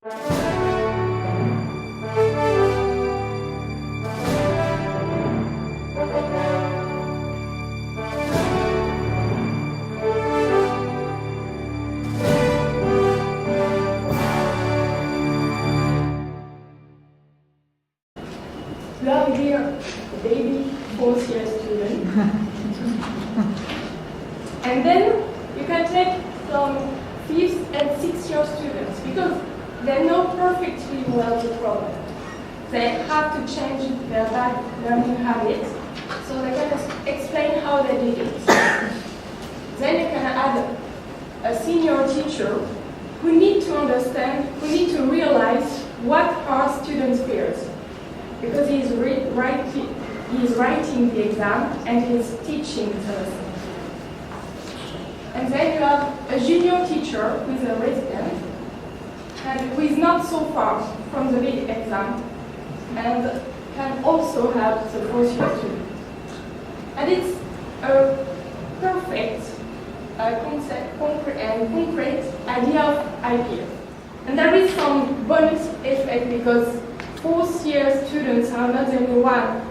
You have here a baby 4th-year student. And then you can take some 5th and 6th-year students because they know perfectly well the problem. They have to change their bad learning habits, so they can explain how they did it. Then you can add a senior teacher who need to understand, who need to realize what are students' fears. Because he is writing the exam and he is teaching the lesson. And then you have a junior teacher who is a resident and who is not so far from the big exam and can also help the 4th-year student. And it's a perfect concrete idea of idea. And there is some bonus effect because 4th-year students are not the only one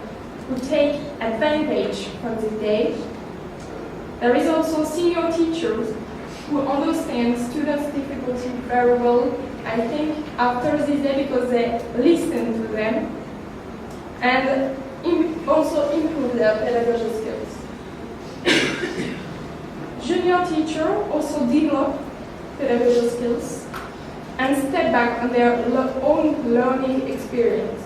who take advantage from this day. There is also senior teachers who understand students' difficulty very well, I think, after this day because they listen to them and also improve their pedagogy skills. Junior teachers also develop pedagogy skills and step back on their own learning experience.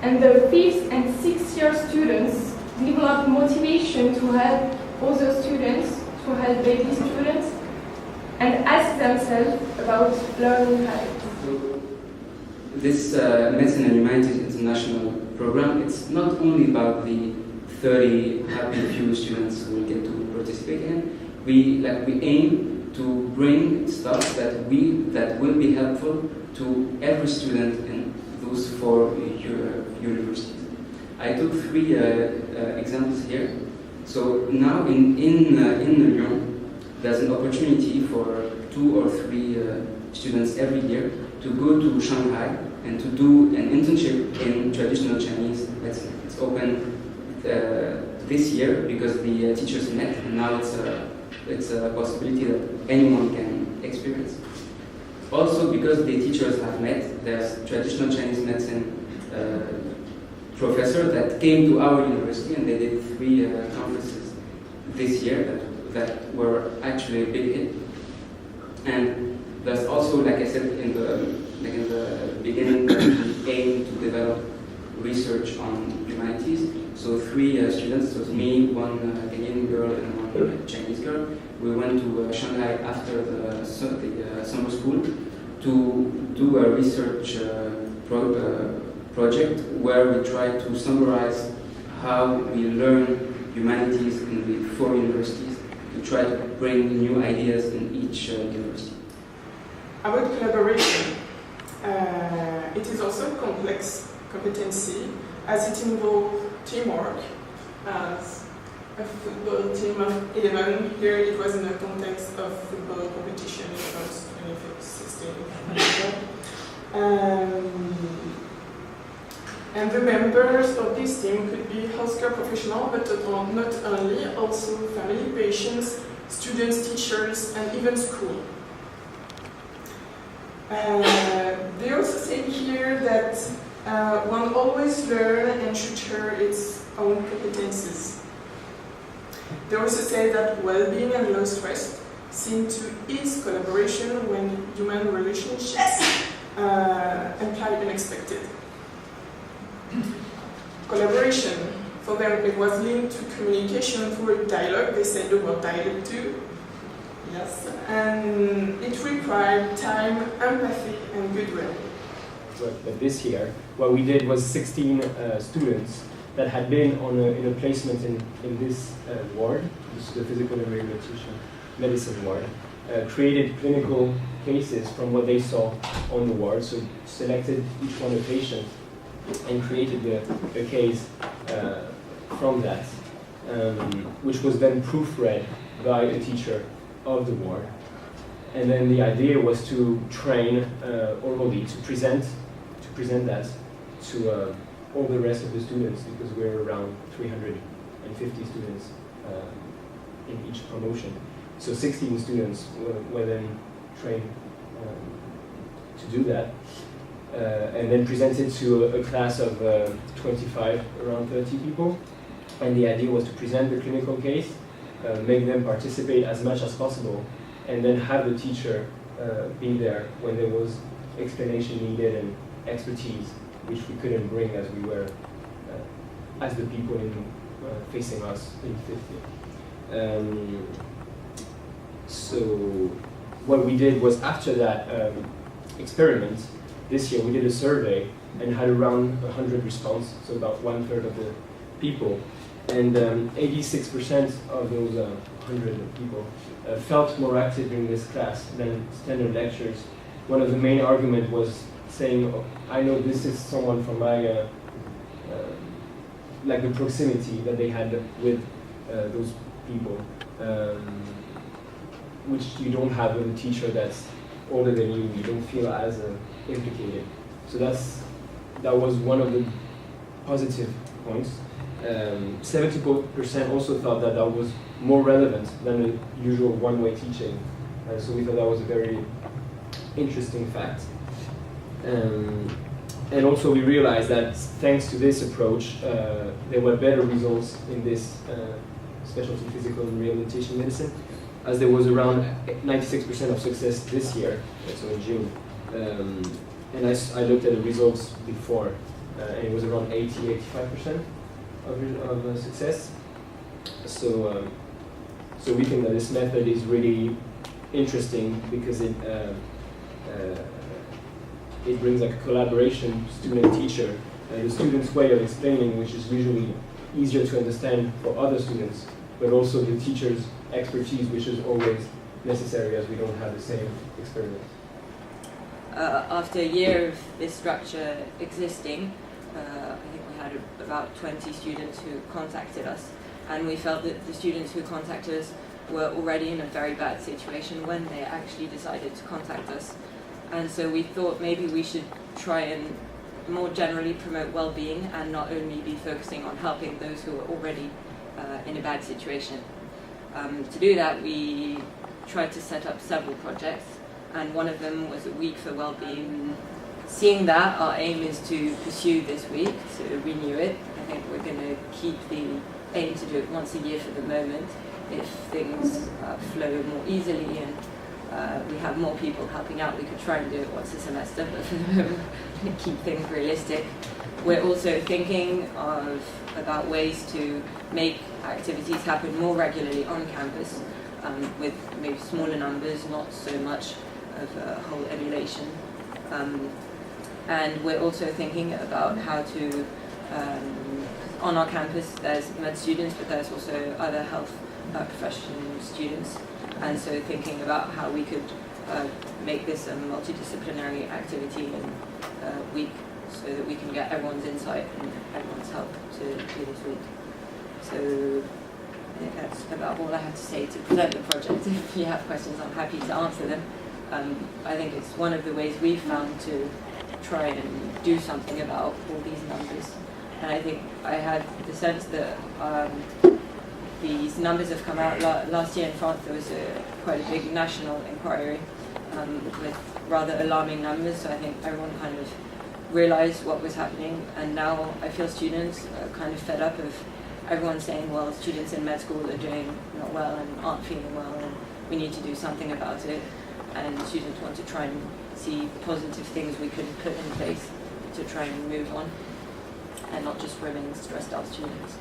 And the 5th and 6th-year students develop motivation to help other students, to help baby students, and ask themselves about learning habits. So this Medicine and Humanities International program, it's not only about the 30 happy few students who will get to participate in. We aim to bring stuff that will be helpful to every student in those 4 universities. I took 3 examples here. So now in Lyon, there's an opportunity for 2 or 3 students every year to go to Shanghai and to do an internship in traditional Chinese medicine. It's open this year because the teachers met, and now it's a possibility that anyone can experience. Also, because the teachers have met, there's traditional Chinese medicine professor that came to our university, and they did 3 conferences this year that were actually a big hit. And there's also, like I said in the beginning, we aim to develop research on humanities. So 3 students, so it was me, 1 Kenyan girl, and 1 Chinese girl. We went to Shanghai after the summer school to do a research project where we try to summarize how we learn humanities in the 4 universities. We try to bring new ideas in each university. About collaboration, it is also a complex competency as it involves teamwork. As a football team of 11, here it was in the context of football competition in France 2016. And the members of this team could be healthcare professionals, but not only, also family, patients, students, teachers, and even school. They also say here that one always learns and should share its own competences. They also say that well-being and low stress seem to ease collaboration when human relationships imply unexpected. Collaboration, for them, it was linked to communication through dialogue. They said the word dialogue too. Yes, and it required time, empathy, and goodwill. But this year, what we did was 16 students that had been in a placement in this ward, this is the physical and rehabilitation medicine ward, created clinical cases from what they saw on the ward. So selected each one a patient and created a case from that, which was then proofread by a teacher of the ward. And then the idea was to train orally, to present that to all the rest of the students, because we're around 350 students in each promotion. So 16 students were then trained to do that, and then presented to a class of 25, around 30 people. And the idea was to present the clinical case, make them participate as much as possible, and then have the teacher be there when there was explanation needed and expertise, which we couldn't bring as we were, as the people facing us in 50. So what we did was, after that experiment, this year we did a survey and had around 100 responses, so about 1/3 of the people. And 86% of those 100 people felt more active in this class than standard lectures. One of the main arguments was saying, oh, I know this is someone from my, like the proximity that they had with those people, which you don't have with a teacher that's older than you don't feel as implicated. So that was one of the positive points. 70% also thought that that was more relevant than the usual one-way teaching. So we thought that was a very interesting fact. And also we realized that thanks to this approach, there were better results in this specialty physical and rehabilitation medicine, as there was around 96% of success this year, so in June. And I looked at the results before, and it was around 80-85% of success. So we think that this method is really interesting because it brings like a collaboration student-teacher, the student's way of explaining, which is usually easier to understand for other students, but also the teacher's expertise, which is always necessary as we don't have the same experience. After a year of this structure existing, I think we had about 20 students who contacted us, and we felt that the students who contacted us were already in a very bad situation when they actually decided to contact us. And so we thought maybe we should try and more generally promote well-being and not only be focusing on helping those who are already in a bad situation. To do that, we tried to set up several projects, and one of them was a week for well-being. Seeing that, our aim is to pursue this week, to renew it. I think we're going to keep the aim to do it once a year for the moment. If things flow more easily and we have more people helping out, we could try and do it once a semester, but for the moment, we're going to keep things realistic. We're also thinking about ways to make activities happen more regularly on campus, with maybe smaller numbers, not so much of a whole emulation. And we're also thinking about how to, on our campus there's med students, but there's also other health profession students, and so thinking about how we could make this a multidisciplinary activity in a week, so that we can get everyone's insight and everyone's help to do this week. So I think that's about all I have to say to present the project. If you have questions, I'm happy to answer them. I think it's one of the ways we've found to try and do something about all these numbers. And I think I had the sense that these numbers have come out last year in France. There was quite a big national inquiry with rather alarming numbers, so I think everyone kind of realized what was happening, and now I feel students are kind of fed up of everyone saying, well, students in med school are doing not well and aren't feeling well, and we need to do something about it. And students want to try and see positive things we could put in place to try and move on and not just remain stressed out students.